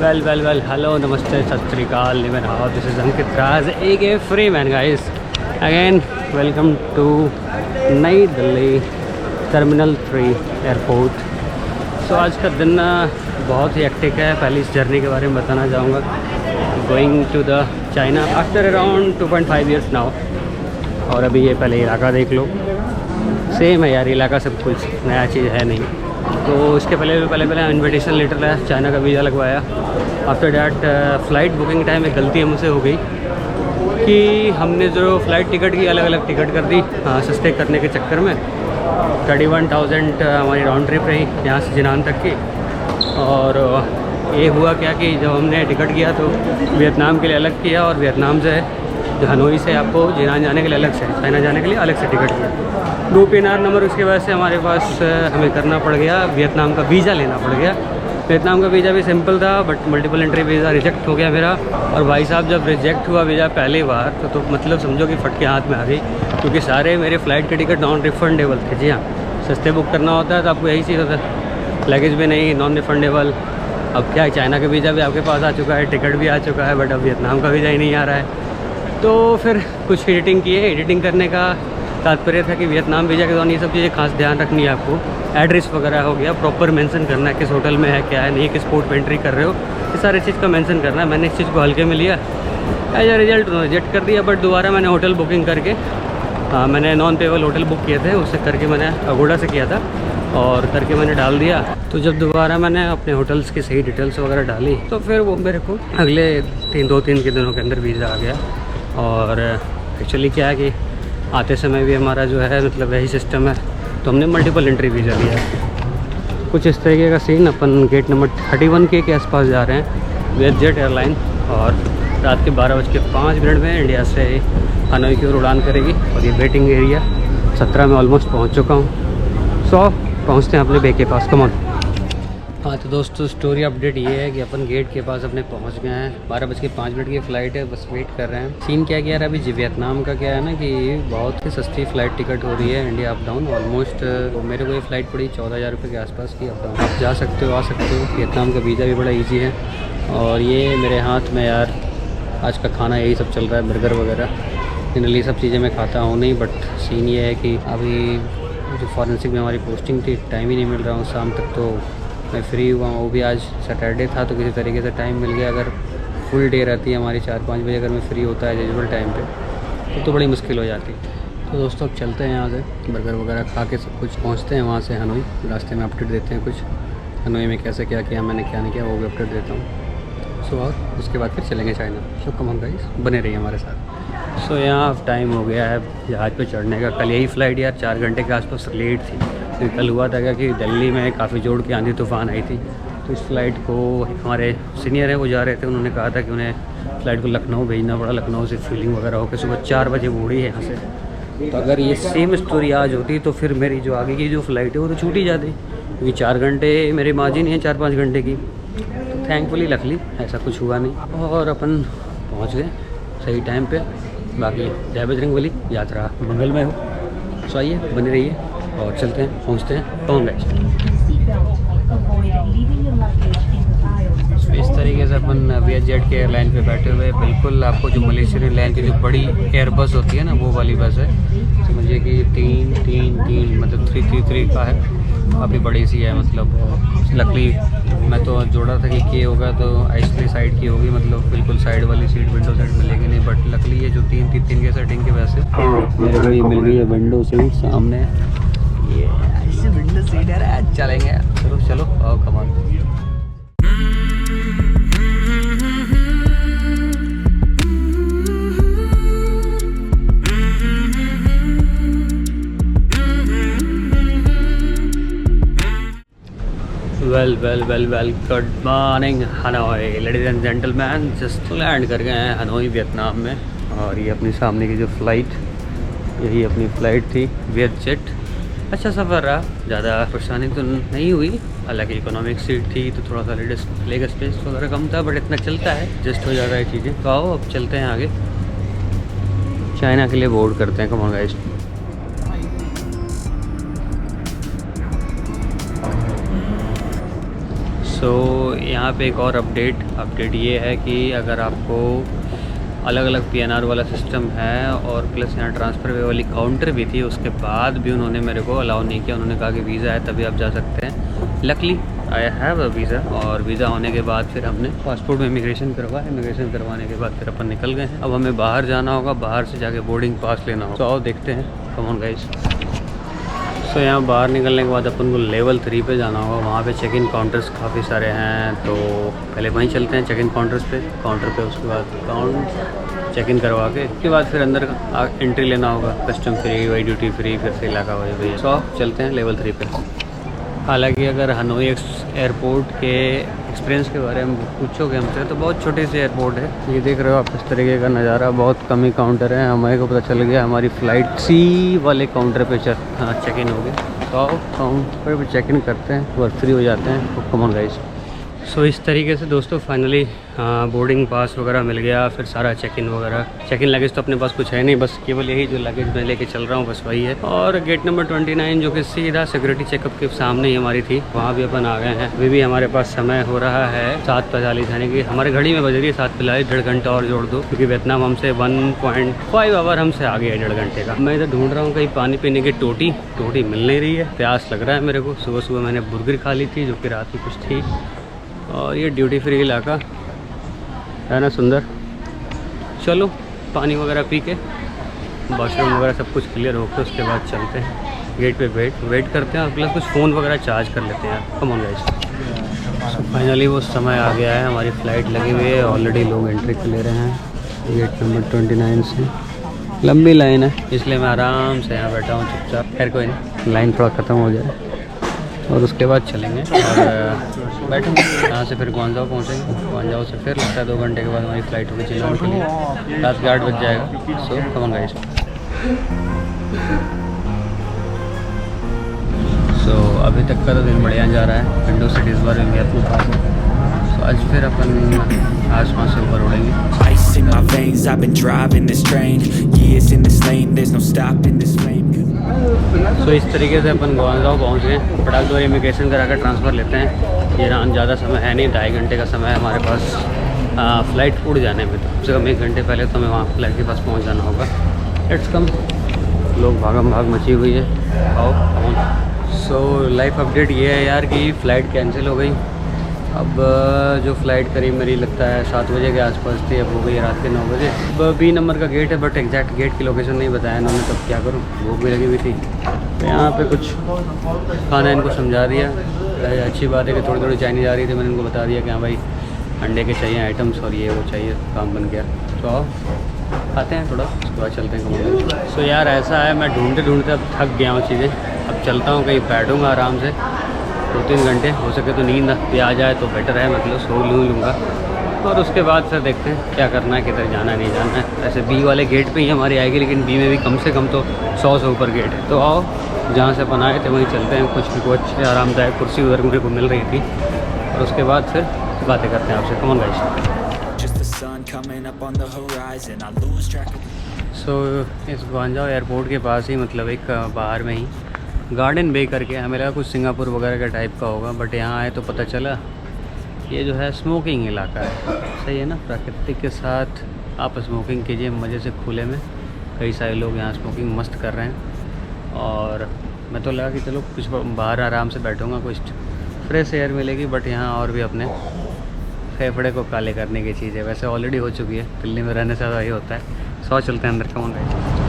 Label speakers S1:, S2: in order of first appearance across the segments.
S1: Well hello नमस्ते सत श्री अकाल निमन how this is Ankit Raj a free man guys again welcome to Nai Delhi terminal 3 airport. सो आज का दिन बहुत ही एक्टिक है। पहले इस जर्नी के बारे में बताना चाहूँगा। Going to the China after around 2.5 years now. और अभी ये पहले इलाका देख लो, सेम है यार इलाका, सब कुछ नया चीज़ है नहीं। तो इसके पहले इन्विटेशन लेटर लाया, चाइना का वीज़ा लगवाया। After that flight booking time एक गलती हमसे हो गई कि हमने जो फ़्लाइट टिकट की अलग अलग टिकट कर दी सस्ते करने के चक्कर में। 31,000 हमारी राउंड ट्रिप रही यहाँ से जिनान तक की। और ये हुआ क्या कि जब हमने टिकट किया तो वियतनाम के लिए अलग किया और वियतनाम से हनोई से आपको जिनान जाने के लिए अलग से, चाइना जाने के लिए अलग से टिकट किया। 2 PNR नंबर उसकी वजह से हमारे पास हमें करना पड़ गया, वियतनाम का वीज़ा लेना पड़ गया। वियतनाम का वीज़ा भी सिंपल था but multiple entry visa reject हो गया मेरा। और भाई साहब जब रिजेक्ट हुआ वीज़ा पहली बार तो मतलब समझो कि फट के हाथ में आ गई, क्योंकि सारे मेरे फ़्लाइट के टिकट नॉन रिफंडेबल थे। जी हाँ, सस्ते बुक करना होता है तो आपको यही चीज़ होता है, लगेज भी नहीं, नॉन रिफंडेबल। अब क्या है, चाइना का वीज़ा भी आपके पास आ चुका है, टिकट भी आ चुका है, बट अब वियतनाम का वीज़ा ही नहीं आ रहा है। तो फिर कुछ एडिटिंग किए। एडिटिंग करने का तात्पर्य था कि वियतनाम वीज़ा के दौरान ये सब चीज़ें खास ध्यान रखनी है आपको। एड्रेस वगैरह हो गया, प्रॉपर मेंशन करना है किस होटल में है, क्या है, नहीं किस पोर्ट पे एंट्री कर रहे हो, ये सारे चीज़ का मेंशन करना है। मैंने इस चीज़ को हल्के में लिया, एज अ रिजल्ट रिजेक्ट कर दिया। बट दोबारा मैंने होटल बुकिंग करके मैंने नॉन पेबल होटल बुक किए थे, उससे करके मैंने अगोड़ा से किया था और करके मैंने डाल दिया। तो जब दोबारा मैंने अपने होटल्स की सही डिटेल्स वगैरह डाली तो फिर वो मेरे को अगले 2-3 के दिनों के अंदर वीज़ा आ गया। और एक्चुअली क्या है कि आते समय भी हमारा जो है मतलब यही सिस्टम है, तो हमने मल्टीपल एंट्री वीज़ा लिया। कुछ इस तरीके का सीन। अपन गेट नंबर 31K के आसपास जा रहे हैं विद जेट एयरलाइन, और रात के 12:05 में इंडिया से हनोई की ओर उड़ान करेगी। और ये वेटिंग एरिया 17 में ऑलमोस्ट पहुंच चुका हूं। 100 पहुंचते हैं अपने बे के पास। Come on. हाँ तो दोस्तों स्टोरी अपडेट ये है कि अपन गेट के पास अपने पहुंच गए हैं। 12:05 की फ़्लाइट है, बस वेट कर रहे हैं। सीन क्या किया यार, अभी वियतनाम का क्या है ना कि बहुत ही सस्ती फ़्लाइट टिकट हो रही है इंडिया अप डाउन। ऑलमोस्ट मेरे को ये फ़्लाइट पड़ी 14,000 रुपये के आसपास की अप डाउन। आप जा सकते हो, आ सकते हो। वियतनाम का वीज़ा भी बड़ा ईजी है। और ये मेरे हाथ में यार आज का खाना यही सब चल रहा है, बर्गर वगैरह। जनरली सब चीज़ें मैं खाता हूँ नहीं, बट सीन ये है कि अभी जो फॉरेंसिक में हमारी पोस्टिंग थी, टाइम ही नहीं मिल रहा हूँ शाम तक। तो मैं फ्री हुआ हूँ, वो भी आज सैटरडे था तो किसी तरीके से टाइम मिल गया। अगर फुल डे रहती है हमारी 4-5 बजे, अगर मैं फ्री होता है यूजुअल टाइम पे तो बड़ी मुश्किल हो जाती। तो दोस्तों अब चलते हैं यहाँ से, बर्गर वगैरह खा के सब कुछ पहुँचते हैं वहाँ से हनोई। रास्ते में अपडेट देते हैं कुछ हनोई में कैसे क्या किया मैंने, क्या नहीं किया, वो भी अपडेट देता हूँ। सो और उसके बाद फिर चलेंगे China. So come on guys, बने रहिए हमारे साथ। सो यहाँ अब टाइम हो गया है जहाज़ पे चढ़ने का। कल यही फ़्लाइट यार 4 घंटे के आसपास लेट थी। तो कल हुआ था क्या कि दिल्ली में काफ़ी जोर की आंधी तूफ़ान आई थी। तो इस फ़्लाइट को हमारे सीनियर हैं वो जा रहे थे, उन्होंने कहा था कि उन्हें फ़्लाइट को लखनऊ भेजना पड़ा। लखनऊ से फीलिंग वगैरह होकर सुबह 4 बजे वो उड़ी है यहाँ से। तो अगर ये सेम स्टोरी आज होती तो फिर मेरी जो आगे की जो फ़्लाइट है वो तो छूट ही जाती, क्योंकि 4 घंटे मेरी मार्जिन है 4-5 घंटे की। तो थैंकफुली लकली ऐसा कुछ हुआ नहीं और अपन पहुँच गए सही टाइम पे। बाकी जय बजरंगबली, यात्रा मंगलमय हो। सो आइए बने रहिए और चलते हैं, पहुँचते हैं कौन गए। इस तरीके से अपन वियतजेट के एयरलाइन पे बैठे हुए। बिल्कुल आपको जो मलेशियन एयरलाइन की जो बड़ी एयरबस होती है ना, वो वाली बस है। समझिए कि 3 मतलब 333 का है, काफ़ी बड़ी सी है। मतलब लकली मैं तो जोड़ा था कि के होगा तो आइसली साइड की होगी, मतलब बिल्कुल साइड वाली सीट, विंडो साइड मिलेगी नहीं। बट लकली ये जो 3 के सेटिंग की वजह से मेरे को ये मिल गई है विंडो सीट सामने। ये ऐसी विंडो सीट है, चलेंगे। चलो आओ come on. Well good morning Hanoi ladies and gentleman. Just land कर गए हैं हनोई वियतनाम में। और ये अपनी सामने की जो फ़्लाइट, यही अपनी फ़्लाइट थी वियतजेट। अच्छा सफ़र रहा, ज़्यादा परेशानी तो नहीं हुई। हालांकि इकोनॉमिक सीट थी तो थोड़ा सा लेग स्पेस वगैरह कम था, बट इतना चलता है, एडजस्ट हो जाता है चीज़ें। तो आओ अब चलते हैं आगे, चाइना के लिए बोर्ड करते हैं। Come on guys. सो यहाँ पे एक और अपडेट ये है कि अगर आपको अलग अलग PNR वाला सिस्टम है और प्लस यहाँ ट्रांसफ़र वे वाली काउंटर भी थी, उसके बाद भी उन्होंने मेरे को अलाउ नहीं किया। उन्होंने कहा कि वीज़ा है तभी आप जा सकते हैं। Luckily I have a visa, और वीज़ा होने के बाद फिर हमने पासपोर्ट में इमिग्रेशन करवाया। इमिग्रेशन करवाने के बाद फिर अपन निकल गए हैं। अब हमें बाहर जाना होगा, बाहर से जाके बोर्डिंग पास लेना होगा। तो आओ देखते हैं, कम ऑन गाइस। सो यहाँ बाहर निकलने के बाद अपन को लेवल 3 पे जाना होगा। वहाँ पे चेक इन काउंटर्स काफ़ी सारे हैं, तो पहले वहीं चलते हैं चेक इन काउंटर पे। उसके बाद चेक इन करवा के उसके बाद फिर अंदर एंट्री लेना होगा, कस्टम फ्री, वही ड्यूटी फ्री, फिर से इलाका वही भैया। सो चलते हैं लेवल 3 पे। हालांकि अगर हनोई एयरपोर्ट के एक्सपीरियंस के बारे में पूछोगे हमसे तो बहुत छोटी सी एयरपोर्ट है। ये देख रहे हो आप इस तरीके का नज़ारा, बहुत कम ही काउंटर है। हमारे को पता चल गया हमारी फ़्लाइट C वाले काउंटर पे चेक इन हो गए। तो आओ काउंटर पे चेक इन करते हैं, वर्क फ्री हो जाते हैं। तो कम ऑन गाइस। सो इस तरीके से दोस्तों फाइनली बोर्डिंग पास वगैरह मिल गया, फिर सारा चेक इन लगेज तो अपने पास कुछ है नहीं, बस केवल यही जो लगेज मैं लेके चल रहा हूँ बस वही है। और गेट नंबर 29 जो कि सीधा सिक्योरिटी चेकअप के सामने ही हमारी थी, वहाँ भी अपन आ गए हैं। अभी भी हमारे पास समय हो रहा है 7:45, यानी कि हमारे घड़ी में बज रही है 7:45। 1.5 घंटा और जोड़ दो, क्योंकि वियतनाम हमसे 1.5 आवर हमसे आगे है 1.5 घंटे का। मैं इधर ढूंढ रहा हूँ कहीं पानी पीने की टोटी मिल नहीं रही है। प्यास लग रहा है मेरे को। सुबह मैंने बुर्गर खा ली थी जो कि रात की कुछ थी। और ये ड्यूटी फ्री इलाका है ना, सुंदर। चलो पानी वगैरह पी के वॉशरूम वगैरह सब कुछ क्लियर होकर उसके बाद चलते हैं गेट पे। वेट करते हैं और प्लस कुछ फ़ोन वगैरह चार्ज कर लेते हैं। Come on guys. फाइनली वो समय आ गया है, हमारी फ़्लाइट लगी हुई है। ऑलरेडी लोग एंट्री कर ले रहे हैं गेट नंबर 29 से। लंबी लाइन है इसलिए मैं आराम से यहाँ बैठा हूँ चुपचाप। खैर कोई नहीं, लाइन थोड़ा ख़त्म हो जाए और उसके बाद चलेंगे और बैठेंगे। यहाँ से फिर ग्वांजाओ पहुँचेंगे। ग्वांजाओ से फिर लगता है 2 घंटे के बाद हमारी फ़्लाइट होगी चिल्लान के लिए। रात के 8 बज जाएगा। सो कम ऑन गाइस। सो अभी तक का तो दिन बढ़िया जा रहा है। विंडो सीट इस बार भी अपने पास है। तो आज फिर अपन आसमान से ऊपर उड़ेंगे। सो इस तरीके से अपन ग्वांजाओ पहुँच गए। फटाक दो इमिग्रेशन करा कर ट्रांसफ़र लेते हैं। ये ज़्यादा समय है नहीं, 2.5 घंटे का समय है हमारे पास फ़्लाइट उड़ जाने में। तो कम से कम 1 घंटे पहले तो हमें वहाँ फ़्लाइट के पास पहुँच जाना होगा। Let's come. लोग भागम भाग मची हुई है। आओ पहुँच। सो लाइफ अपडेट ये है यार कि फ़्लाइट कैंसिल हो गई। अब जो फ़्लाइट करीब मेरी लगता है 7 बजे के आसपास थी, अब हो गई रात के 9 बजे। अब B नंबर का गेट है, बट एग्जैक्ट गेट की लोकेशन नहीं बताया इन्होंने, तब क्या करूँ, भूख भी लगी हुई थी। तो यहाँ पे कुछ खाना इनको समझा दिया। अच्छी बात है कि थोड़ी थोड़ी चाइनीज़ आ रही थी, मैंने इनको बता दिया कि हाँ भाई अंडे के चाहिए आइटम्स और ये वो चाहिए, काम बन गया। तो आओ खाते हैं थोड़ा, उसके बाद चलते हैं कहीं। सो यार ऐसा है, मैं ढूंढते अब थक गया हूँ चीज़ें। अब चलता हूँ कहीं, बैठूँगा आराम से 2-3 घंटे। हो सके तो नींद भी आ जाए तो बेटर है, मतलब सो लूँगा। और उसके बाद फिर देखते हैं क्या करना है, किधर जाना है नहीं जाना है। वैसे B वाले गेट पे ही हमारी आएगी, लेकिन B में भी कम से कम तो 100 से ऊपर गेट है। तो आओ जहाँ से अपन आए थे वहीं चलते हैं। कुछ अच्छे आरामदायक कुर्सी उधर मेरे को मिल रही थी, और उसके बाद फिर बातें करते हैं आपसे। Come on guys. सो इस ग्वांजाओ एयरपोर्ट के पास ही, मतलब एक बाहर में ही गार्डन बे करके, हमें लगा कुछ सिंगापुर वगैरह का टाइप का होगा, बट यहाँ आए तो पता चला ये जो है स्मोकिंग इलाका है। सही है ना, प्राकृतिक के साथ आप स्मोकिंग कीजिए मज़े से खुले में। कई सारे लोग यहाँ स्मोकिंग मस्त कर रहे हैं, और मैं तो लगा कि चलो कुछ बाहर आराम से बैठूँगा, कुछ फ्रेश एयर मिलेगी। बट यहाँ और भी अपने फेफड़े को काले करने की चीज़ है। वैसे ऑलरेडी हो चुकी है, दिल्ली में रहने से वही होता है। 100 चलते हैं अंदर। Come on guys.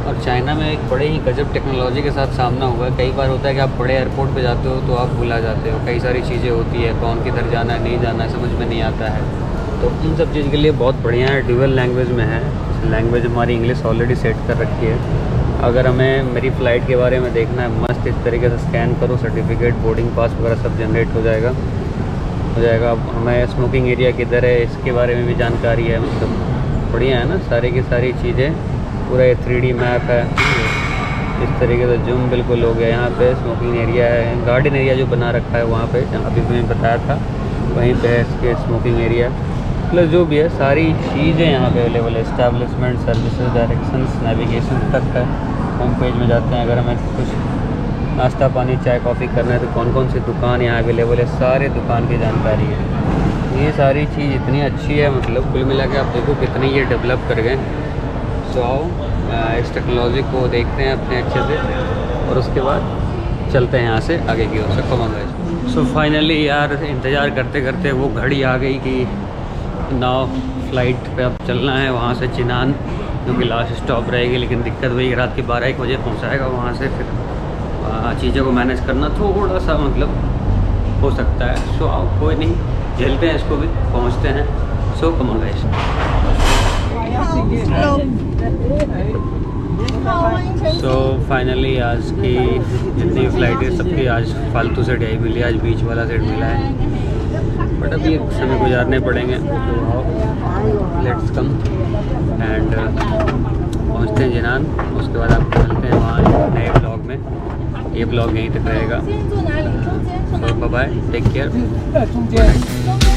S1: और चाइना में एक बड़े ही गजब टेक्नोलॉजी के साथ सामना हुआ है। कई बार होता है कि आप बड़े एयरपोर्ट पे जाते हो तो आप भुला जाते हो, कई सारी चीज़ें होती है, कौन किधर जाना है नहीं जाना है समझ में नहीं आता है। तो इन सब चीज़ के लिए बहुत बढ़िया है, ड्यूअल लैंग्वेज में है। लैंग्वेज हमारी इंग्लिश ऑलरेडी सेट कर रखी है। अगर हमें मेरी फ़्लाइट के बारे में देखना है, मस्त इस तरीके से स्कैन करो, सर्टिफिकेट, बोर्डिंग पास वगैरह सब जनरेट हो जाएगा। अब हमें स्मोकिंग एरिया किधर है इसके बारे में भी जानकारी है। मतलब बढ़िया है ना, सारी की सारी चीज़ें, पूरा ये 3D मैप है। इस तरीके से जूम बिल्कुल हो गया। यहाँ पे स्मोकिंग एरिया है, गार्डन एरिया जो बना रखा है वहाँ पे, जहाँ अभी मैंने बताया था वहीं पे है इसके स्मोकिंग एरिया। प्लस जो भी है सारी चीज़ें यहाँ पे अवेलेबल है। इस्टेब्लिशमेंट, सर्विसेज, डायरेक्शंस, नेविगेशन तक है। होम पेज में जाते हैं, अगर हमें कुछ नाश्ता पानी चाय कॉफ़ी करना है तो कौन कौन सी दुकान यहाँ अवेलेबल है, सारे दुकान की जानकारी है। ये सारी चीज़ इतनी अच्छी है, मतलब कुल मिला के आप देखो कितनी ये डेवलप कर गए। सो आओ इस टेक्नोलॉजी को देखते हैं अपने अच्छे से और उसके बाद चलते हैं यहाँ से आगे की ओर से। कमांगा। सो फाइनली यार इंतज़ार करते करते वो घड़ी आ गई कि 9 फ्लाइट पे अब चलना है वहाँ से चिनान, जो कि लास्ट स्टॉप रहेगी। लेकिन दिक्कत वही रात के 12-1 बजे पहुँचाएगा वहाँ से, फिर चीज़ों को मैनेज करना थोड़ा सा मतलब हो सकता है। सो आओ कोई नहीं, झेलते हैं इसको भी, पहुँचते हैं। सो कमांगा। सो फाइनली आज की जितनी फ़्लाइट है सबकी आज फालतू सेट यही मिली, आज बीच वाला सेट मिला है, बट अभी समय गुजारने पड़ेंगे। तो लेट्स कम एंड पहुँचते हैं जिनान, उसके बाद आपको मिलते हैं वहाँ नए ब्लॉग में। ये ब्लॉग यहीं तक रहेगा। सो बाय बाय, टेक केयर।